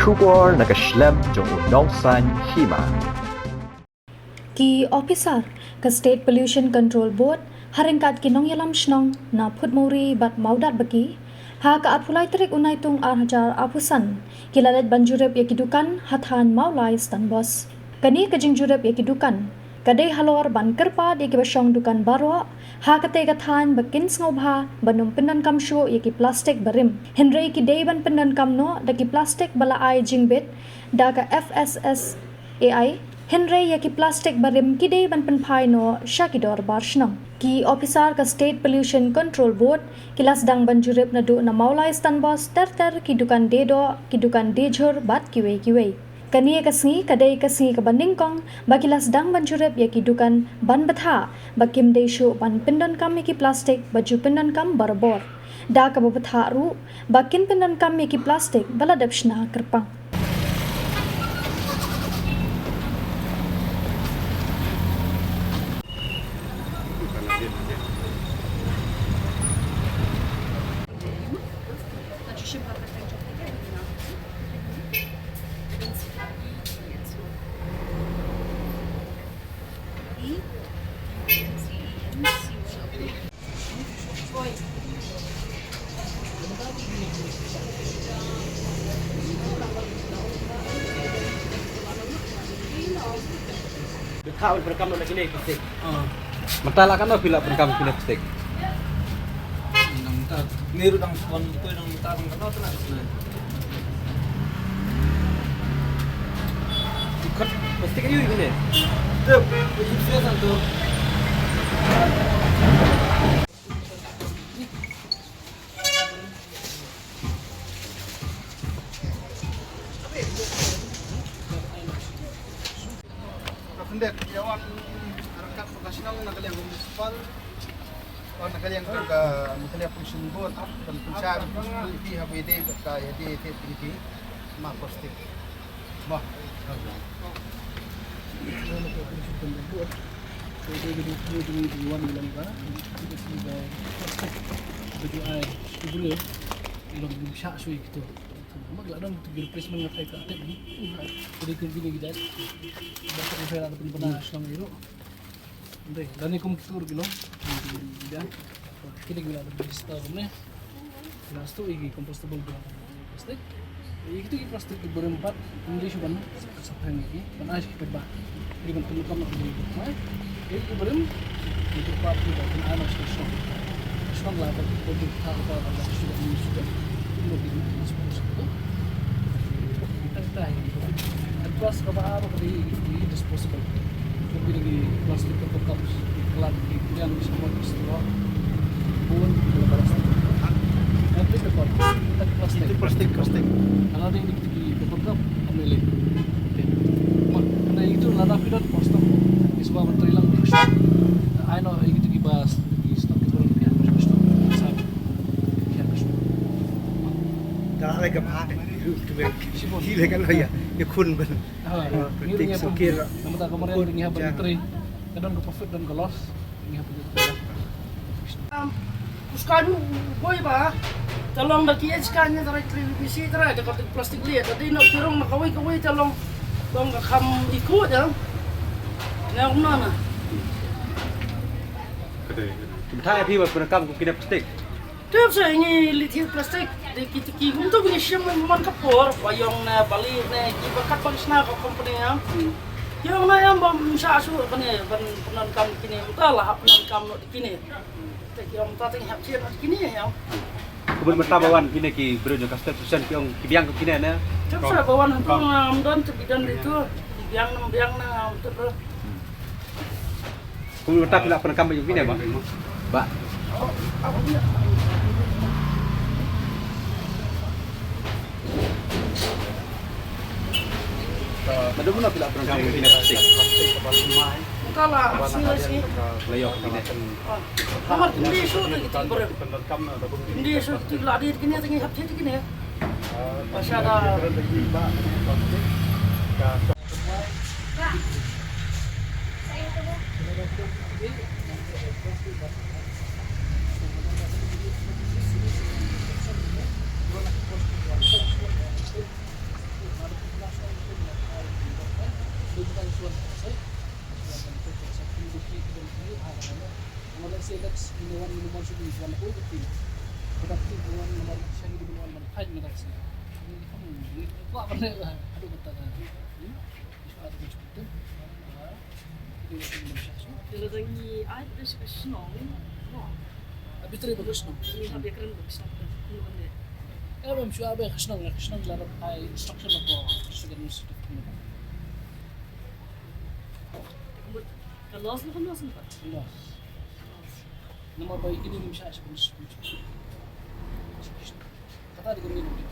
Shubor nakaslem jong unongsan hima. Ki officer ke State Pollution Control Board haringkat kinong yalam shnong na phutmori bat maudat baki ha ka atpulai terik unai tung arhajar apusan kilalet banjurep yakidukan hathan maulai stanbos kani kajing jurep yakidukan kadai halor ban kerpa di kibasong dukan barwa ha kate kathan bakin ngobha banum pendan kamsho yaki plastik barim henry ki dei ban pendan kamno daki plastik bala ai jingbet daga FSS AI Henry yaki plastik barim kidei ban penpai no shakidor barshnam ki officer ka State Pollution Control Board kilas dang banjurep na do na maulai stanbos ter ki dukan dejor bat kiwe kani kasngi kadai kasngi ka bandingkong bakilas dang banjurep yaki dukan ban batha bakim deisho ban pindan kam yaki plastik baju pindan kam barbor da ka batha ru bakin pindan kam yaki plastik baladapshna kerpang Kau berkam nak kini plastik. Mentala kan nak bila berkam kini plastik. Nang ta niru dang kon ko nang ta nang kana tu nak. Ikat plastik ayu ini. Tu, itu sia tu. Hindi, yawan arakat vocational na kaliang municipal o na kaliang pollution board dan pensar di HBD ka yadi TPD ma postik bah magladang replacement nga kay kaatip ni pwede kong ginigidad basta kung sa'yo natin panaas ng iro hindi, dani kong kitur gino ginigidad kinig wala natin bista ko na pinas to, compostable ba plastic ito yung plastic ito berempat hindi siya ba sa pahing iki panaas kita ba hindi man tulukam na pinigid ito berem ito pa po ba pinaanang siya siya laban ito yung tao pa ba siya yung suga mobil mas bagus itu kita advance ke apa di disposable lebih lagi plastik atau cups kelat yang semua disewa pun plastik nanti depan kita plastik kalau ada yang di depan cup ambil nah itu lada pidot postok di sebuah menteri lang di shop I know itu dibahas di stok itu lebih stok sabiอะไรกับพาเนี่ยที่เลยกันเลยya kun ben penting sekir nama tak kemarin ringi habar menteri kadang ke profit dan ke loss ringi habar Puskanu boy ba talong na kiyas kanya taray televisi taray da kartik plastik liya tadi na kirong nakaway talong tong kam ikut ya na umana Mentalaพี่ว่าberkam kini plastik. Tiap saya ini lithium plastik di kita untuk ini semua memang kapur payung na bali na kibakat pagisna ko company yang na yang bam sa asu kani ban penan kam kini utala penan kam no kini kita tating hap sian kini ya Kemudian bertabawan kini ki berujung kastel pusan ki ong kibiang kini na. tiap saya bawa nantung amdan bidan itu biang na untuk Kemudian bertapa nak berkam baju kini ba. Madu mo na pila berkam kini plastik. utala sila sih Layok kini. kamar hindi isu kita berem hindi isu ladi kini tinggi hap sian kini ya masyada buwan ako ito. Pagkati buwan naman siya hindi buwan naman kahit na kasi. Ini ko apa nih? Aduh kata kan. Ini suatu cukup. Ini Indonesia. Kalau lagi ada senang, Habis itu bagus no. ini habis keren bagus nak. Eh memang siya abang senang larap ay instruction na po. Sige mo Kalau asal kan asal tak. Iya. Nama baik ini bisa sebenarnya. Kata di kami ini.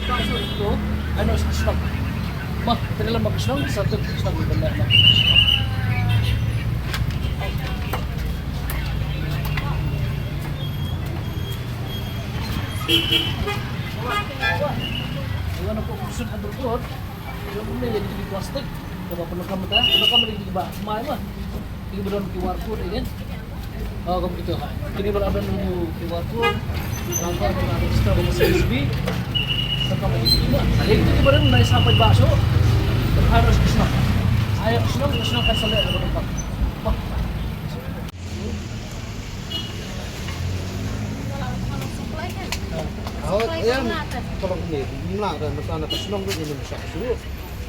Kaso ito, ano sa stock? Mah, pwede lang mag-stock sa stock ng banda na. Ano po kung sunod ang berbuhat? Yung may jadi di plastik, kalau perlu kamu tahu, kalau kamu di bawah, semua mah, ini benar QR code kan? Oh kamu gitu kan? Ini baru ada nunggu QR code, langkah ada sistem USB, serta di sini mah. Ada itu baru naik sampai bakso, harus kesenang. Ayo kesenang kan sampai ada tempat. Wah. Ayan, parang ini, mula dan anak kesenang tu ini Indonesia suruh,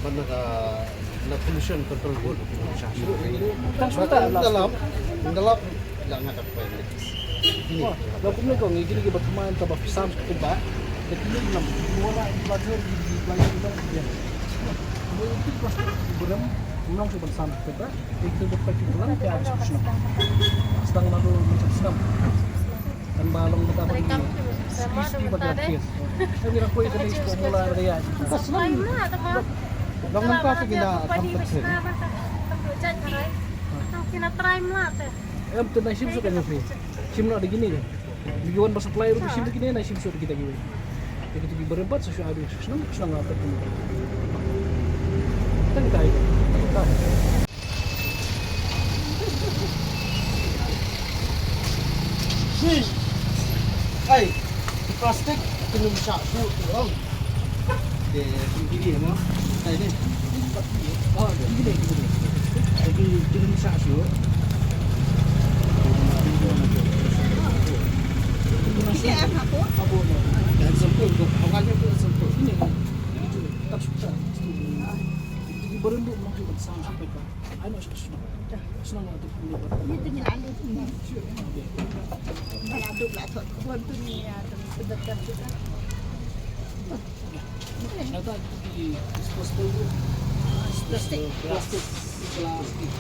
mana na pollution control board Indonesia suruh ini. Dalam lang nak apa ini. Ini. Kalau kamu kau ni gini kita bermain ke bawah pisang coba, dekini enam, mula belajar di belajar dia. Itu pasti beram, enam coba sama coba, itu dapat pulang ke harus kesenang. Sedang lalu mencari dan balong betapa ini. Crispy bagai kiss. Saya kira kau itu ni formula raya. Lain lah, tapi Lang man pa gina kampat sir. Kina-try mo natin. Eh, betul na sim suka nyufi. Sim na ada gini kan. Bigiwan pas supplier itu sim begini na sim suka kita gini. Jadi itu berempat sesuai habis. Senang apa tu. Kita kita itu. Ay, plastik Indonesia suruh orang. De gini mo. Ay ni. Oh, gini. Jadi Indonesia suruh. Apa ni? Dan sempur, awalnya tu sempur. Ini kan. Itu tak suka. Jadi berenduk maksud sampai ke. Ano senang. Senang untuk ini. Dito nila alit mo. Malado ba ito? Kuwanto niya itong pagdagan kita. Nata di disposable itu. Plastik. Plastik.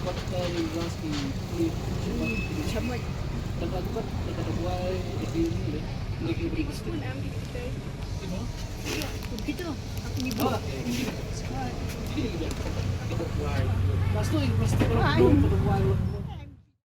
Kotak plastik. Samay. Dapat buai di ini lagi beri plastik. Ini. Dito. Ako ni Oh, ini. Ini dia. Plastik orang belum buai.